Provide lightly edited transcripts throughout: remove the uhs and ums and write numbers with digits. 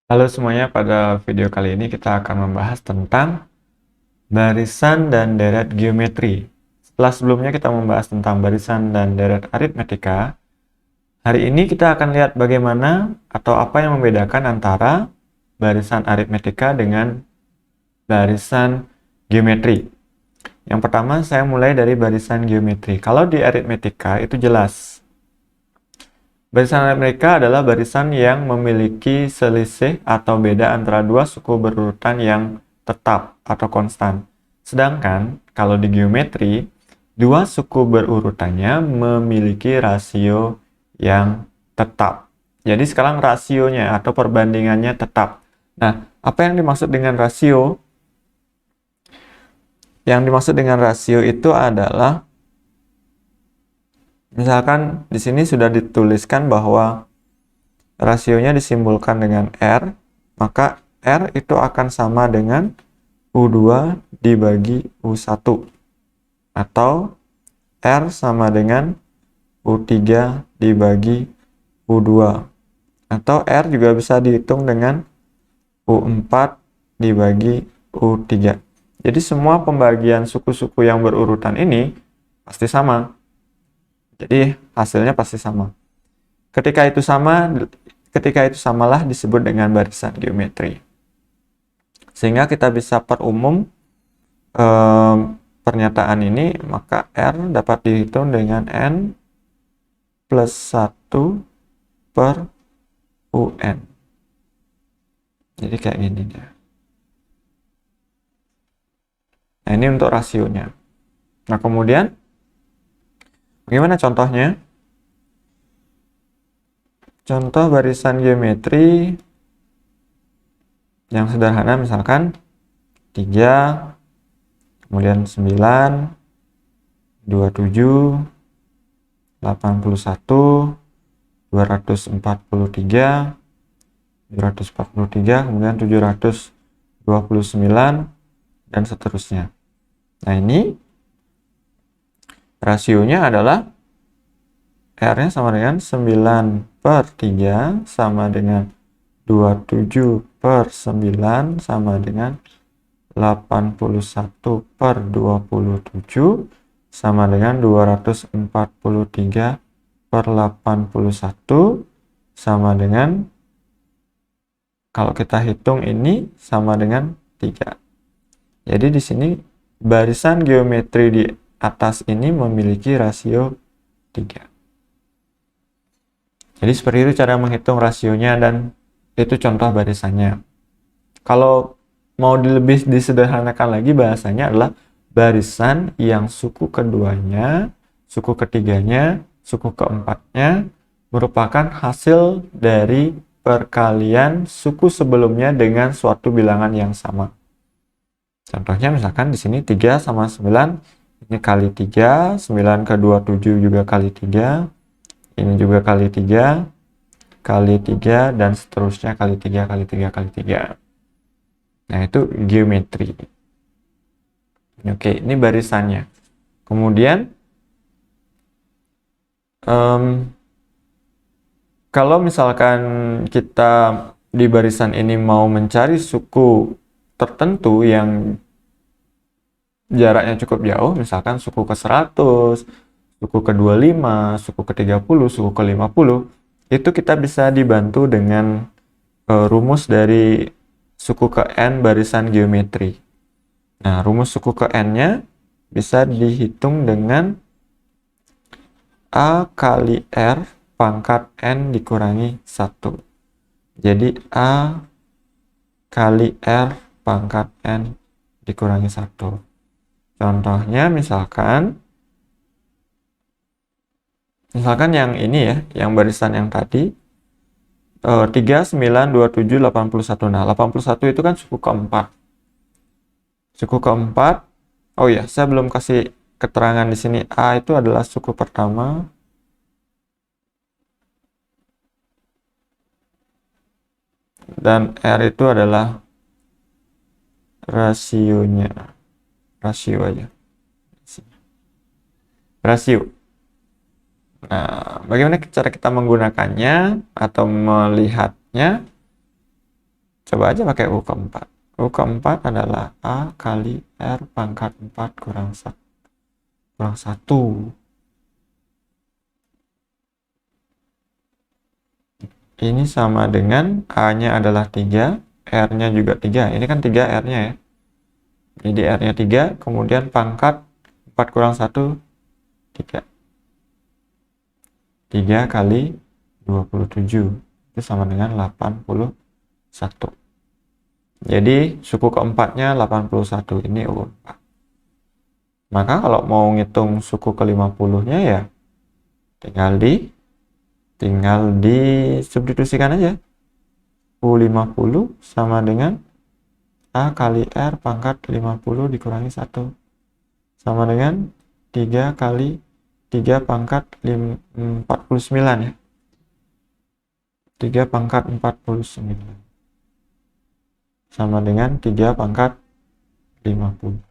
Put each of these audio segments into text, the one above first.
Halo semuanya, pada video kali ini kita akan membahas tentang barisan dan deret geometri. Setelah sebelumnya kita membahas tentang barisan dan deret aritmetika, hari ini kita akan lihat bagaimana atau apa yang membedakan antara barisan aritmetika dengan barisan geometri. Yang pertama saya mulai dari barisan geometri. Kalau di aritmetika itu jelas. Barisan aritmetika adalah barisan yang memiliki selisih atau beda antara dua suku berurutan yang tetap atau konstan. Sedangkan kalau di geometri, dua suku berurutannya memiliki rasio yang tetap. Jadi sekarang rasionya atau perbandingannya tetap. Nah, apa yang dimaksud dengan rasio? Yang dimaksud dengan rasio itu adalah misalkan di sini sudah dituliskan bahwa rasionya disimbolkan dengan R, maka R itu akan sama dengan U2 dibagi U1. Atau R sama dengan U3 dibagi U2. Atau R juga bisa dihitung dengan U4 dibagi U3. Jadi semua pembagian suku-suku yang berurutan ini pasti sama. Jadi hasilnya pasti sama. Ketika itu samalah disebut dengan barisan geometri. Sehingga kita bisa perumum pernyataan ini, maka R dapat dihitung dengan N plus 1 per UN. Jadi kayak gini dia. Nah, ini untuk rasionya. Nah, kemudian bagaimana contohnya? Contoh barisan geometri yang sederhana misalkan 3, kemudian 9, 27, 81, 243, 743, kemudian 729, dan seterusnya. Nah, ini rasionya adalah R-nya sama dengan 9 per 3 sama dengan 27 per 9 sama dengan 81 per 27 sama dengan 243 per 81 sama dengan, kalau kita hitung ini sama dengan 3. Jadi di sini barisan geometri di atas ini memiliki rasio 3. Jadi seperti itu cara menghitung rasionya dan itu contoh barisannya. Kalau mau lebih disederhanakan lagi, bahasanya adalah barisan yang suku keduanya, suku ketiganya, suku keempatnya merupakan hasil dari perkalian suku sebelumnya dengan suatu bilangan yang sama. Contohnya misalkan di sini 3 sama 9, ini kali 3, 9 ke 27 juga kali 3, ini juga kali 3, kali 3, dan seterusnya kali 3, kali 3, kali 3. Nah, itu geometri. Oke, ini barisannya. Kemudian, kalau misalkan kita di barisan ini mau mencari suku tertentu yang jaraknya cukup jauh, misalkan suku ke-100, suku ke-25, suku ke-30, suku ke-50, itu kita bisa dibantu dengan rumus dari suku ke N barisan geometri. Nah, rumus suku ke N-nya bisa dihitung dengan A kali R pangkat N dikurangi 1. Jadi A kali R pangkat N dikurangi 1. Contohnya misalkan yang ini ya, yang barisan yang tadi 3, 9, 27, 81. Nah, 81 itu kan suku keempat. Suku keempat, oh ya, saya belum kasih keterangan di sini. A itu adalah suku pertama. Dan R itu adalah rasionya. Rasio aja. Rasio. Nah, bagaimana cara kita menggunakannya atau melihatnya? Coba aja pakai U keempat. U keempat adalah A kali R pangkat 4 kurang 1. Ini sama dengan A-nya adalah 3, R-nya juga 3. Ini kan 3 R-nya ya. Jadi R-nya 3, kemudian pangkat 4 kurang 1, 3. 3 kali 27. Itu sama dengan 81. Jadi suku keempatnya 81. Ini U4. Maka kalau mau ngitung suku ke-50-nya ya tinggal disubstitusikan aja. U50 sama dengan A kali R pangkat 50 dikurangi 1. Sama dengan 3 kali 3 pangkat 49 ya. 3 pangkat 49. Sama dengan 3 pangkat 50.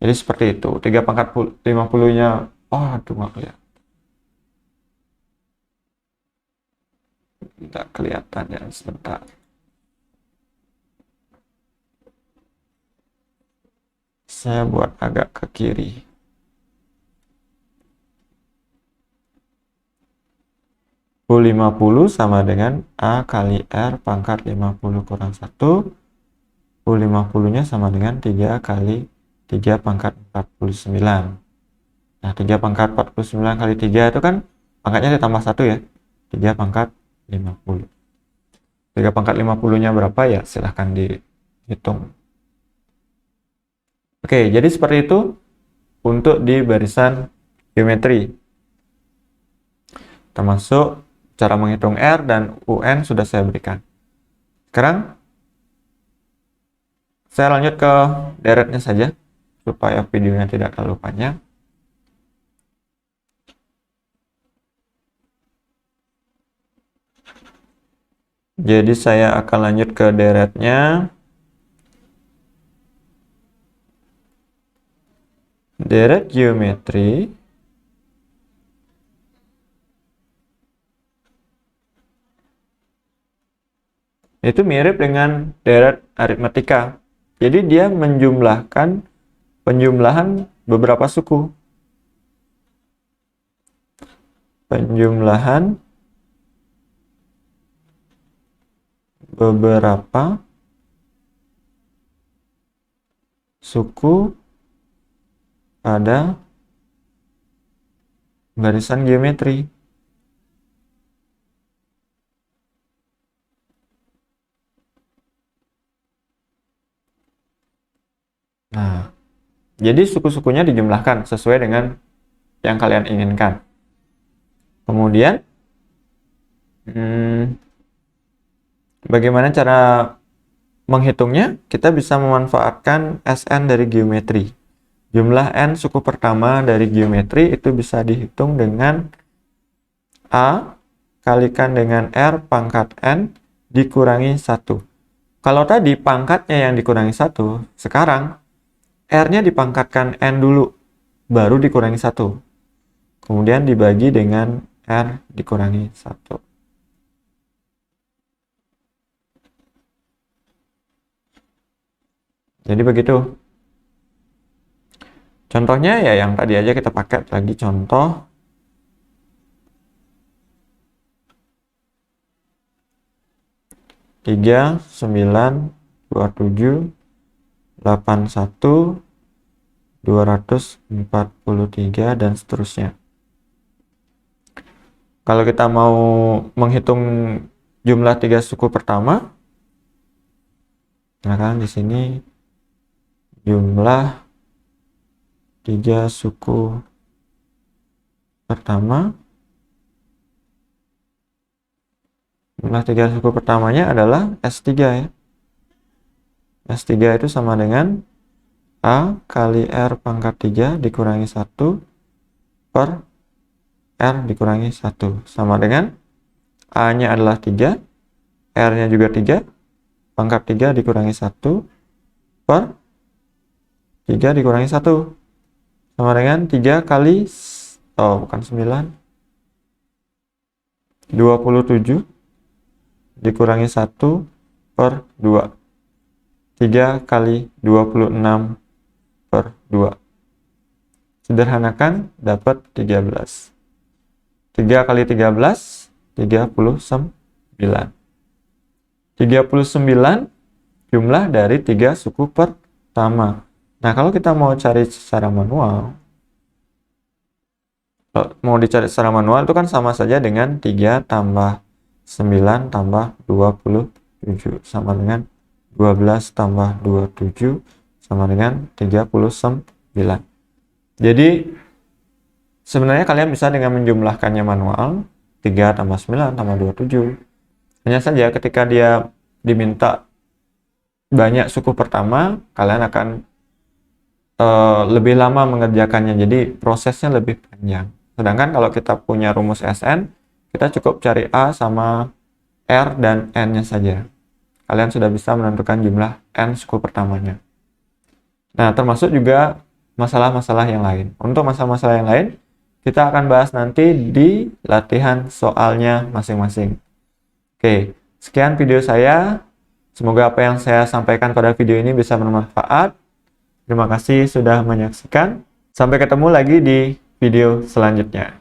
Jadi seperti itu. 3 pangkat 50-nya, aduh nggak kelihatan. Tidak kelihatan ya, sebentar. Saya buat agak ke kiri. U50 sama dengan A kali R pangkat 50 kurang 1. U50-nya sama dengan 3 kali 3 pangkat 49. Nah, 3 pangkat 49 kali 3 itu kan pangkatnya ditambah 1 ya. 3 pangkat 50. 3 pangkat 50-nya berapa ya? Silahkan dihitung. Oke, jadi seperti itu untuk di barisan geometri. Termasuk cara menghitung R dan UN sudah saya berikan. Sekarang saya lanjut ke deretnya saja supaya videonya tidak terlalu panjang. Jadi saya akan lanjut ke deretnya. Deret geometri itu mirip dengan deret aritmatika. Jadi dia menjumlahkan penjumlahan beberapa suku. Penjumlahan beberapa suku pada barisan geometri. Nah, jadi suku-sukunya dijumlahkan sesuai dengan yang kalian inginkan. Kemudian, bagaimana cara menghitungnya? Kita bisa memanfaatkan SN dari geometri. Jumlah N suku pertama dari geometri itu bisa dihitung dengan A kalikan dengan R pangkat N dikurangi 1. Kalau tadi pangkatnya yang dikurangi 1, sekarang R-nya dipangkatkan N dulu, baru dikurangi 1. Kemudian dibagi dengan R dikurangi 1. Jadi begitu. Contohnya ya yang tadi aja kita pakai lagi contoh. Tiga, 9, 27, 81, 243, dan seterusnya. Kalau kita mau menghitung jumlah 3 suku pertama, nah kan di sini jumlah 3 suku pertama. Jumlah 3 suku pertamanya adalah S3 ya. S3 itu sama dengan A kali R pangkat 3 dikurangi 1 per R dikurangi 1. Sama dengan A-nya adalah 3, R-nya juga 3, pangkat 3 dikurangi 1 per 3 dikurangi 1. Sama dengan 3 kali bukan 9, 27 dikurangi 1 per 2. 3 kali 26 per 2. Sederhanakan, dapat 13. 3 kali 13, 39. 39 jumlah dari 3 suku pertama. Nah, kalau kita mau cari secara manual, itu kan sama saja dengan 3 tambah 9 tambah 27 sama dengan 12 tambah 27 sama dengan 39. Jadi sebenarnya kalian bisa dengan menjumlahkannya manual, 3 tambah 9 tambah 27. Hanya saja ketika dia diminta banyak suku pertama, kalian akan lebih lama mengerjakannya, jadi prosesnya lebih panjang. Sedangkan kalau kita punya rumus SN, kita cukup cari A sama R dan N-nya saja. Kalian sudah bisa menentukan jumlah N suku pertamanya. Nah, termasuk juga masalah-masalah yang lain. Untuk masalah-masalah yang lain, kita akan bahas nanti di latihan soalnya masing-masing. Oke, sekian video saya. Semoga apa yang saya sampaikan pada video ini bisa bermanfaat. Terima kasih sudah menyaksikan. Sampai ketemu lagi di video selanjutnya.